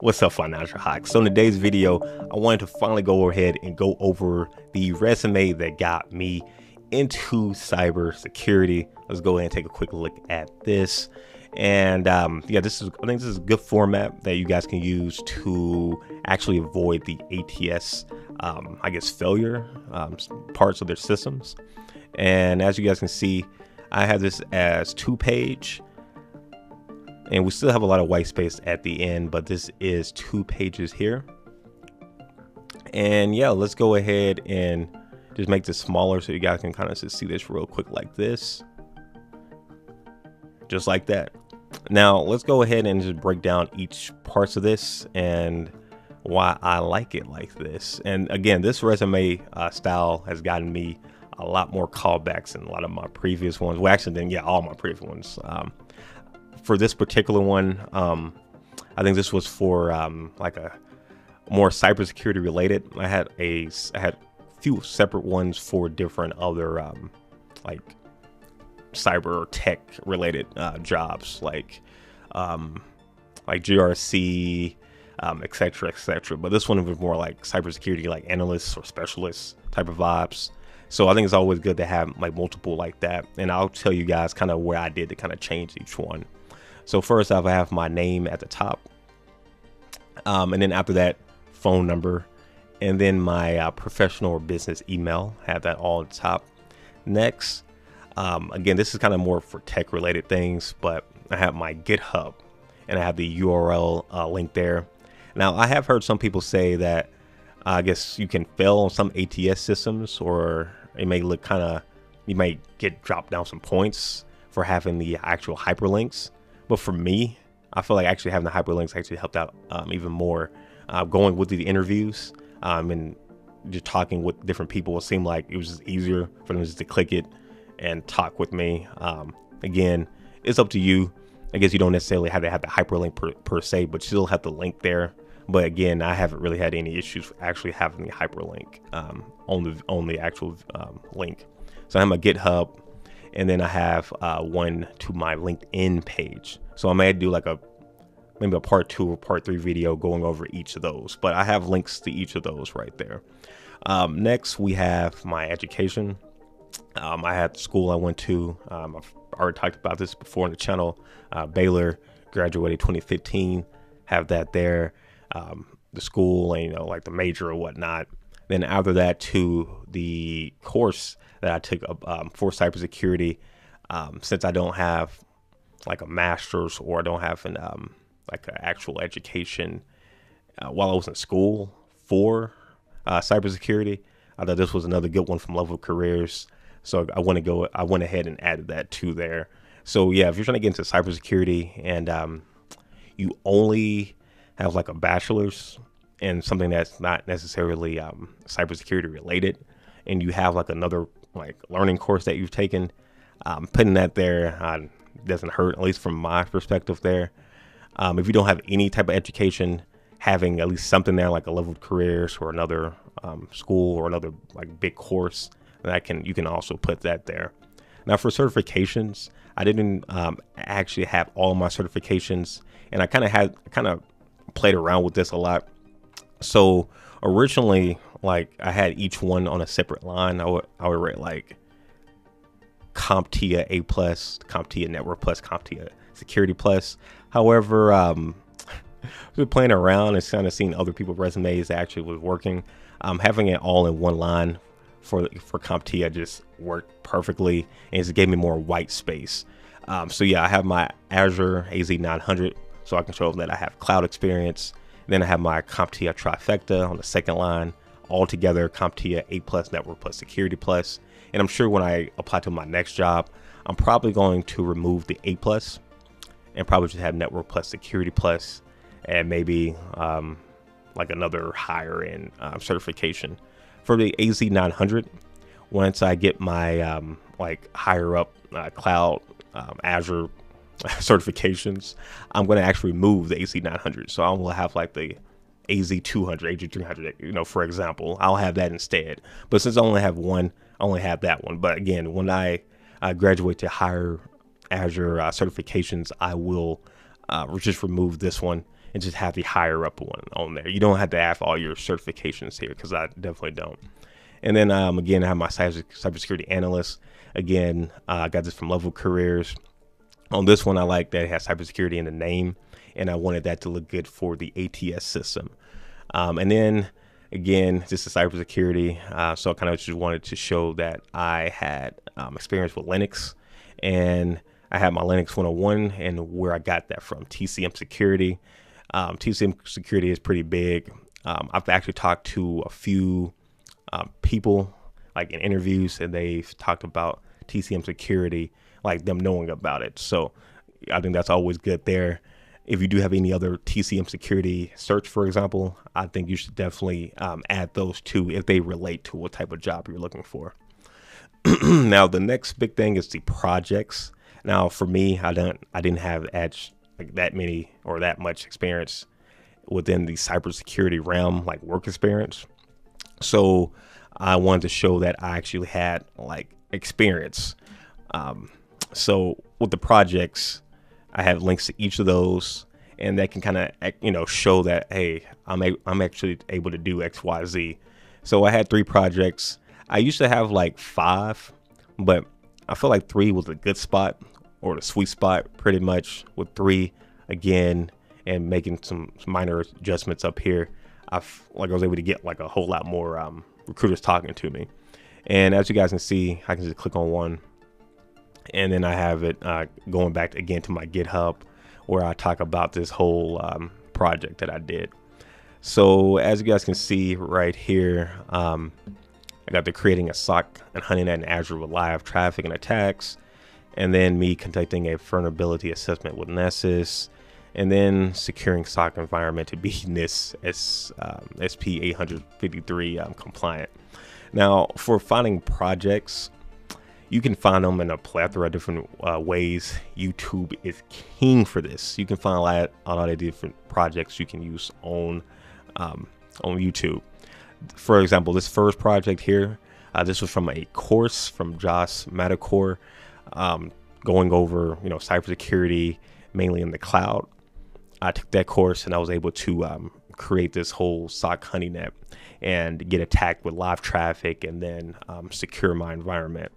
What's up, financial hacks? So in today's video, I wanted to finally go ahead and go over the resume that got me into cybersecurity. Let's go ahead and take a quick look at this. And yeah, I think this is a good format that you guys can use to actually avoid the ATS, I guess, failure parts of their systems. And as you guys can see, I have this as 2-page. And we still have a lot of white space at the end, but this is 2 pages here. And yeah, let's go ahead and just make this smaller so you guys can kind of just see this real quick like this. Just like that. Now let's go ahead and just break down each parts of this and why I like it like this. And again, this resume style has gotten me a lot more callbacks than a lot of my previous ones. Well, actually, then yeah, all my previous ones. For this particular one, I think this was for like a more cybersecurity related. I had a few separate ones for different other like cyber tech related jobs, like GRC, etc., etc. But this one was more like cybersecurity, like analysts or specialists type of vibes. So I think it's always good to have like multiple like that. And I'll tell you guys kind of where I did to kind of change each one. So first off, I have my name at the top, and then after that, phone number, and then my professional or business email. Have that all at the top. Next, again, this is kind of more for tech related things, but I have my GitHub, and I have the URL link there. Now, I have heard some people say that I guess you can fail on some ATS systems, or it may look kind of, you might get dropped down some points for having the actual hyperlinks. But for me, I feel like actually having the hyperlinks actually helped out even more. Going with the interviews and just talking with different people, it seemed like it was just easier for them just to click it and talk with me. Again, it's up to you. I guess you don't necessarily have to have the hyperlink per se, but you still have the link there. But again, I haven't really had any issues actually having the hyperlink on the actual link. So I have my GitHub. And then I have one to my LinkedIn page. So I may do like maybe a part 2 or part 3 video going over each of those. But I have links to each of those right there. Next, we have my education. I had the school I went to. I've already talked about this before on the channel. Baylor, graduated 2015. Have that there. The school and, like the major or whatnot. Then after that, to the course that I took for cybersecurity, since I don't have like a master's or I don't have an like an actual education while I was in school for cybersecurity, I thought this was another good one from Level Careers. So I went ahead and added that to there. So yeah, if you're trying to get into cybersecurity and you only have like a bachelor's and something that's not necessarily cybersecurity related, and you have like another like learning course that you've taken, putting that there doesn't hurt, at least from my perspective there. If you don't have any type of education, having at least something there like a Level Careers or another school or another like big course, you can also put that there. Now for certifications, I didn't actually have all my certifications, and I kind of played around with this a lot. So originally, like I had each one on a separate line. I would rate like CompTIA A+, CompTIA Network Plus, CompTIA Security Plus. However, I've been playing around and kind of seeing other people's resumes that actually was working. Having it all in one line for CompTIA just worked perfectly, and it gave me more white space. So yeah, I have my Azure AZ900, so I can show that I have cloud experience. Then I have my CompTIA trifecta on the second line, all together CompTIA A+, Network Plus, Security Plus. And I'm sure when I apply to my next job, I'm probably going to remove the A+, and probably just have Network Plus, Security Plus, and maybe like another higher end certification. For the AZ900, once I get my like higher up cloud Azure certifications, I'm going to actually remove the AZ900. So I will have like the AZ200, AZ300, for example. I'll have that instead. But since I only have one, I only have that one. But again, when I graduate to higher Azure certifications, I will just remove this one and just have the higher up one on there. You don't have to have all your certifications here, because I definitely don't. And then again, I have my cybersecurity analyst. Again, I got this from Level Careers. On this one, I like that it has cybersecurity in the name, and I wanted that to look good for the ATS system. And then again, this is cybersecurity. So I kind of just wanted to show that I had experience with Linux, and I had my Linux 101 and where I got that from, TCM Security. TCM Security is pretty big. I've actually talked to a few people like in interviews, and they've talked about TCM Security, like them knowing about it. So I think that's always good there. If you do have any other TCM Security search, for example, I think you should definitely add those two if they relate to what type of job you're looking for. Now, the next big thing is the projects. Now, for me, I didn't have like that many or that much experience within the cybersecurity realm, like work experience. So I wanted to show that I actually had like experience. So with the projects, I have links to each of those, and that can kind of, show that, hey, I'm actually able to do X, Y, Z. So I had 3 projects. I used to have like 5, but I feel like 3 was a good spot, or the sweet spot, pretty much. With 3, again, and making some minor adjustments up here, I was able to get like a whole lot more recruiters talking to me. And as you guys can see, I can just click on one, and then I have it going back again to my GitHub, where I talk about this whole project that I did. So as you guys can see right here, I got the creating a SOC and hunting that in Azure with live traffic and attacks, and then me conducting a vulnerability assessment with Nessus, and then securing SOC environment to be NIST SP 853 compliant. Now, for finding projects, you can find them in a plethora of different ways. YouTube is king for this. You can find a lot of different projects you can use on YouTube. For example, this first project here, this was from a course from Josh Madakor, going over cybersecurity mainly in the cloud. I took that course, and I was able to create this whole SOC hunting net and get attacked with live traffic, and then secure my environment.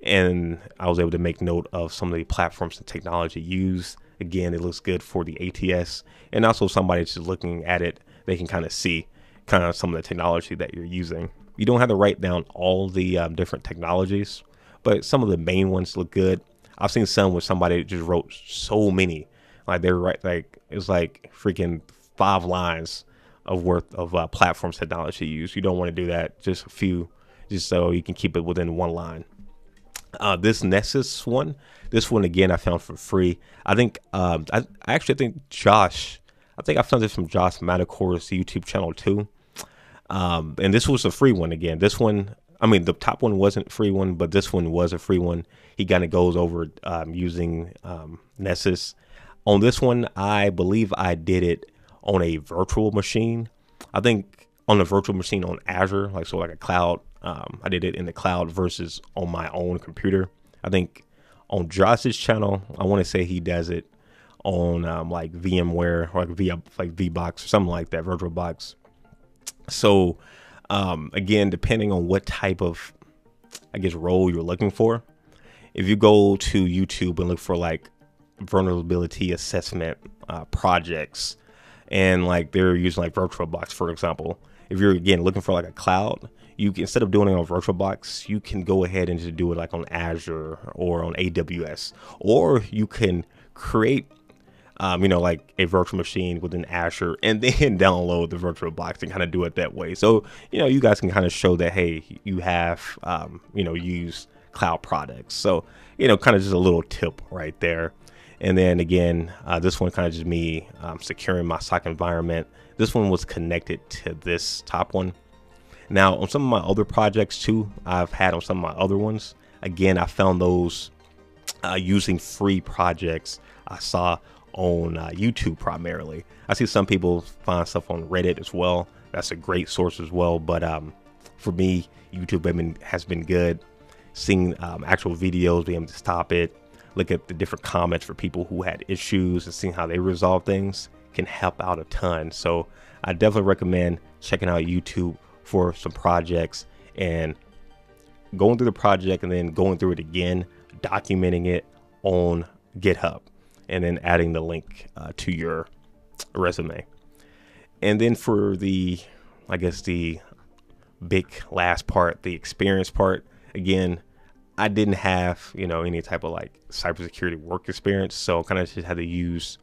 And I was able to make note of some of the platforms and technology used. Again, it looks good for the ATS, and also somebody just looking at it, they can kind of see some of the technology that you're using. You don't have to write down all the different technologies, but some of the main ones look good. I've seen some where somebody just wrote so many, like they were it's like freaking 5 lines of worth of platforms technology used. You don't want to do that. Just a few, just so you can keep it within 1 line. This Nessus one, again, I found for free. I think I think Josh, I found this from Josh Madakor's YouTube channel too. And this was a free one again. This one, the top one wasn't a free one, but this one was a free one. He kind of goes over using Nessus. On this one, I believe I did it on a virtual machine. I think on a virtual machine on Azure, like a cloud. I did it in the cloud versus on my own computer. I think on Josh's channel, I want to say he does it on like VMware or like VBox or something like that, VirtualBox. So again, depending on what type of, role you're looking for, if you go to YouTube and look for like vulnerability assessment projects, and like they're using like VirtualBox, for example, if you're again looking for like a cloud, you can, instead of doing it on VirtualBox, you can go ahead and just do it like on Azure or on AWS, or you can create like a virtual machine within Azure and then download the VirtualBox and kind of do it that way. So, you guys can kind of show that, hey, you have, used cloud products. So, kind of just a little tip right there. And then again, this one kind of just me securing my SOC environment. This one was connected to this top one. Now, on some of my other projects too, I've had on some of my other ones, again, I found those using free projects I saw on YouTube primarily. I see some people find stuff on Reddit as well. That's a great source as well. But for me, YouTube has been good. Seeing actual videos, being able to stop it, look at the different comments for people who had issues and seeing how they resolve things can help out a ton. So I definitely recommend checking out YouTube for some projects and going through the project and then going through it again, documenting it on GitHub, and then adding the link to your resume. And then for the, I guess the big last part, the experience part, again, I didn't have, any type of like cybersecurity work experience. So kind of just had to use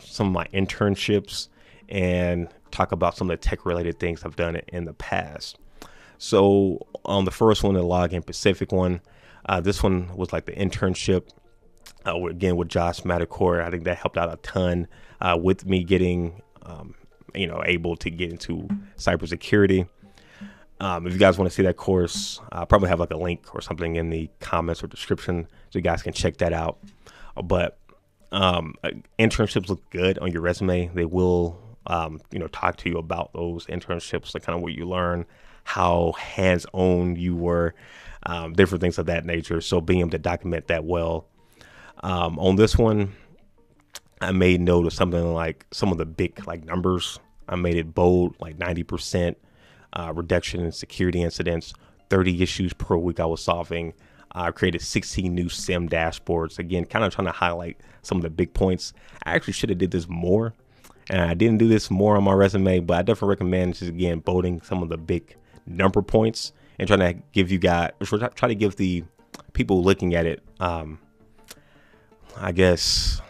some of my internships and talk about some of the tech related things I've done in the past. So on the first one, the Login Pacific one, this one was like the internship again with Josh Madakor. I think that helped out a ton with me getting, able to get into cybersecurity. If you guys want to see that course, I'll probably have like a link or something in the comments or description so you guys can check that out. But internships look good on your resume. They will, talk to you about those internships, like kind of what you learn, how hands-on you were, different things of that nature. So being able to document that well. On this one, I made note of something like some of the big like numbers. I made it bold, like 90% reduction in security incidents, 30 issues per week I was solving. I created 16 new SIM dashboards. Again, kind of trying to highlight some of the big points. I actually should have did this more, and I didn't do this more on my resume, but I definitely recommend just, again, bolding some of the big number points and trying to give you guys, try to give the people looking at it, I guess,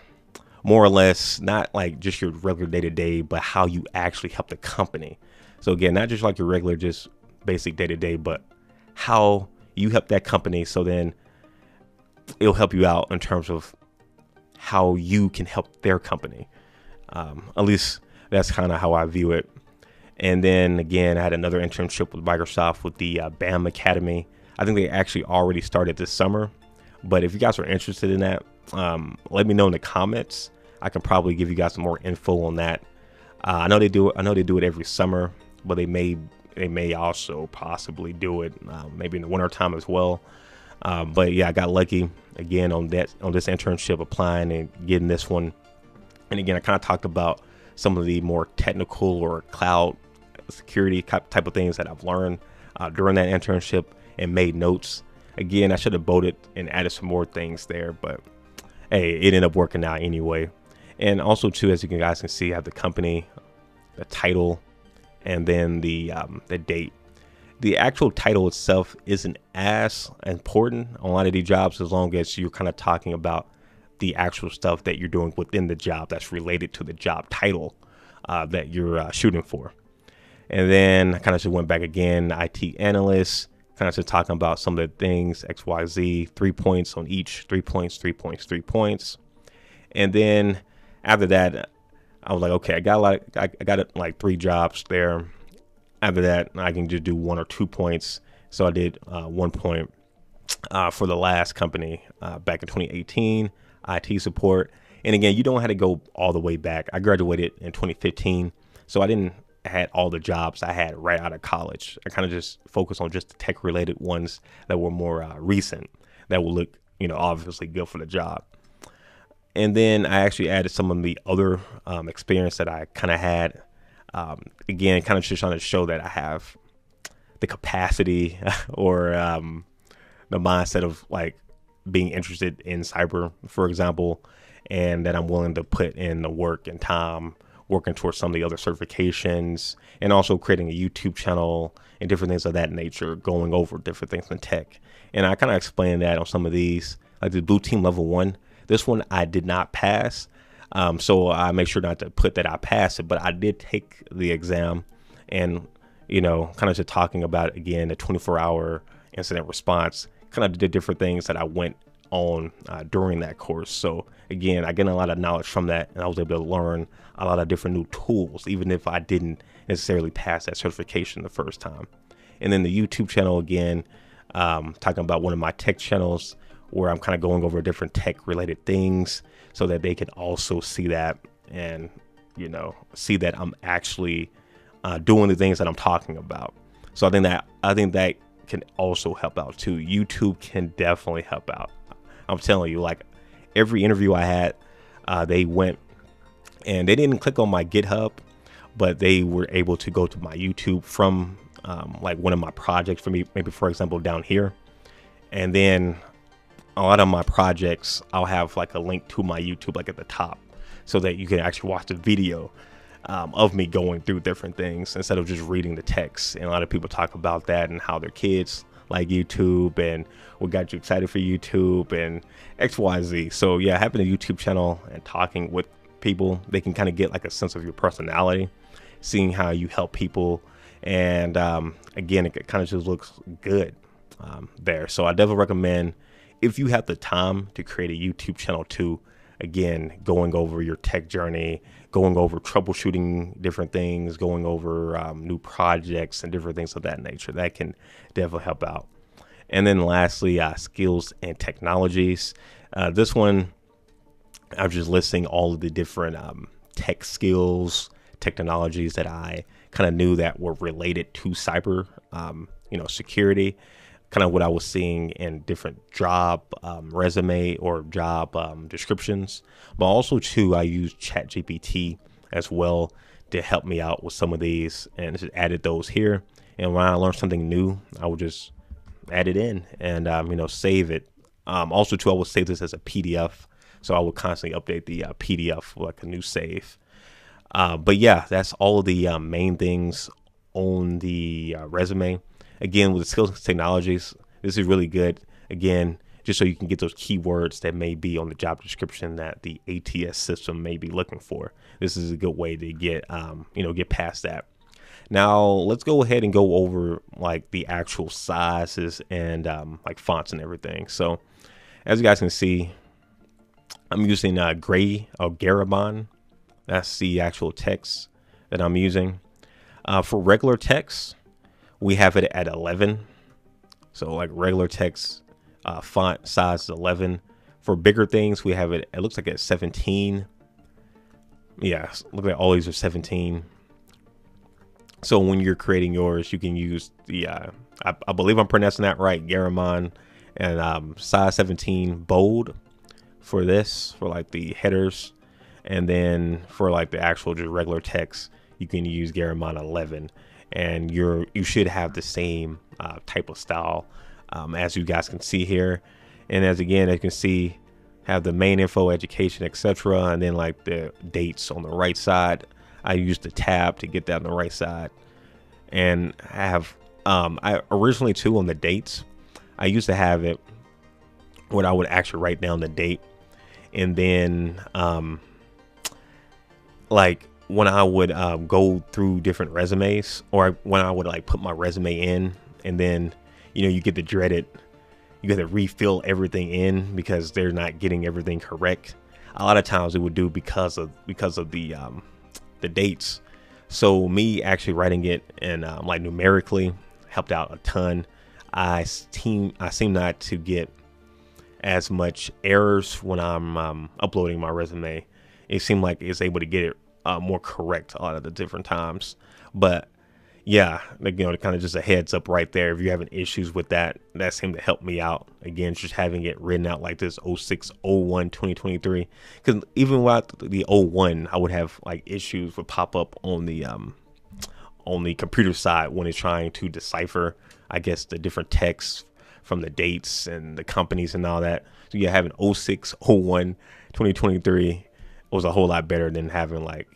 more or less, not like just your regular day-to-day, but how you actually help the company. So again, not just like your regular, just basic day-to-day, but how you help that company. So then it'll help you out in terms of how you can help their company. At least that's kind of how I view it. And then again, I had another internship with Microsoft with the BAM Academy. I think they actually already started this summer, but if you guys are interested in that, let me know in the comments. I can probably give you guys some more info on that. I know they do it every summer, but they may also possibly do it maybe in the winter time as well. But yeah, I got lucky again on this internship, applying and getting this one. And again, I kind of talked about some of the more technical or cloud security type of things that I've learned during that internship and made notes. Again, I should have bolded and added some more things there, but hey, it ended up working out anyway. And also too, as you guys can see, I have the company, the title, and then the date. The actual title itself isn't as important on a lot of these jobs, as long as you're kind of talking about the actual stuff that you're doing within the job that's related to the job title that you're shooting for. And then I kind of just went back again, IT analyst, kind of just talking about some of the things, XYZ, 3 points on each, 3 points, 3 points, 3 points. And then after that, I was like, okay, I got like 3 jobs there. After that, I can just do 1 or 2 points. So I did 1 point for the last company back in 2018, IT support. And again, you don't have to go all the way back. I graduated in 2015, so I didn't had all the jobs I had right out of college. I kind of just focused on just the tech related ones that were more recent, that will look, obviously good for the job. And then I actually added some of the other experience that I kind of had. Again, kind of just trying to show that I have the capacity or the mindset of like being interested in cyber, for example, and that I'm willing to put in the work and time working towards some of the other certifications, and also creating a YouTube channel and different things of that nature, going over different things in tech. And I kind of explained that on some of these, like the Blue Team Level 1. This one I did not pass. So I make sure not to put that I passed it, but I did take the exam, and, kind of just talking about, again, the 24-hour incident response, kind of did different things that I went on during that course. So again, I gained a lot of knowledge from that, and I was able to learn a lot of different new tools, even if I didn't necessarily pass that certification the first time. And then the YouTube channel, again, talking about one of my tech channels where I'm kind of going over different tech related things so that they can also see that and, see that I'm actually doing the things that I'm talking about. So I think that can also help out too. YouTube can definitely help out. I'm telling you, like every interview I had, they went and they didn't click on my GitHub, but they were able to go to my YouTube from like one of my projects for me, maybe for example down here. And then a lot of my projects, I'll have like a link to my YouTube like at the top, so that you can actually watch the video of me going through different things instead of just reading the text. And a lot of people talk about that and how their kids like YouTube and what got you excited for YouTube and XYZ. So yeah, having a YouTube channel and talking with people, they can kind of get like a sense of your personality, seeing how you help people. And again, it kind of just looks good there. So I definitely recommend, if you have the time to create a YouTube channel too, again, going over your tech journey, going over troubleshooting different things, going over new projects and different things of that nature, that can definitely help out. And then lastly, skills and technologies. This one, I'm just listing all of the different tech skills, technologies that I kind of knew that were related to cyber, security, kind of what I was seeing in different job resume or job descriptions. But also too, I use ChatGPT as well to help me out with some of these, and just added those here. And when I learn something new, I would just add it in and save it. Also too, I would save this as a PDF, so I would constantly update the PDF with like a new save. But yeah, that's all of the main things on the resume. Again, with the skills and technologies, this is really good. Again, just so you can get those keywords that may be on the job description that the ATS system may be looking for. This is a good way to get, get past that. Now, let's go ahead and go over like the actual sizes and like fonts and everything. So as you guys can see, I'm using Garibon. That's the actual text that I'm using. For regular text, we have it at 11. So like regular text font size is 11. For bigger things, we have it looks like at 17. Yeah, look like all these are 17. So when you're creating yours, you can use the, I believe I'm pronouncing that right, Garamond, and size 17 bold for this, for like the headers. And then for like the actual just regular text, you can use Garamond 11. And you should have the same type of style as you guys can see here. And as you can see, have the main info, education, etc. And then like the dates on the right side. I use the tab to get that on the right side. And I have I originally too on the dates, I used to have it where I would actually write down the date, and then like when I would go through different resumes, or when I would like put my resume in, and then you get the dreaded, you got to refill everything in because they're not getting everything correct. A lot of times it would do because of the dates. So me actually writing it and like numerically helped out a ton. I seem not to get as much errors when I'm uploading my resume. It seemed like it's able to get it more correct a lot of the different times. But yeah, kind of just a heads up right there. If you're having issues with that, that seemed to help me out. Again, just having it written out like this 06/01 2023, because even without the 01, I would have like issues would pop up on the computer side when it's trying to decipher, I guess, the different texts from the dates and the companies and all that. So yeah, having 06/01 2023 was a whole lot better than having like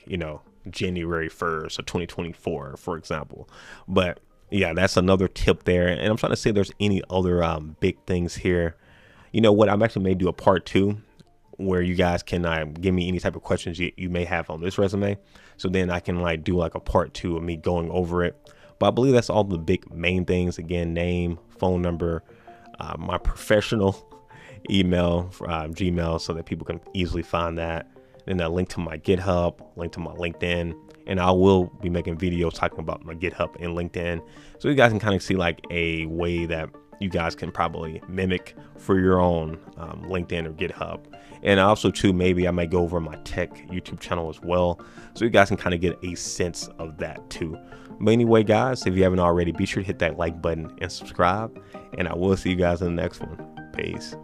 January 1st of 2024, for example. But yeah, that's another tip there. And I'm trying to see if there's any other big things here. You know what? I'm actually may do a part 2 where you guys can give me any type of questions you may have on this resume. So then I can like do like a part 2 of me going over it. But I believe that's all the big main things. Again, name, phone number, my professional email, Gmail, so that people can easily find that. Then a link to my GitHub, link to my LinkedIn, and I will be making videos talking about my GitHub and LinkedIn, so you guys can kind of see like a way that you guys can probably mimic for your own LinkedIn or GitHub. And also too, maybe I might go over my tech YouTube channel as well, so you guys can kind of get a sense of that too. But anyway, guys, if you haven't already, be sure to hit that like button and subscribe, and I will see you guys in the next one. Peace.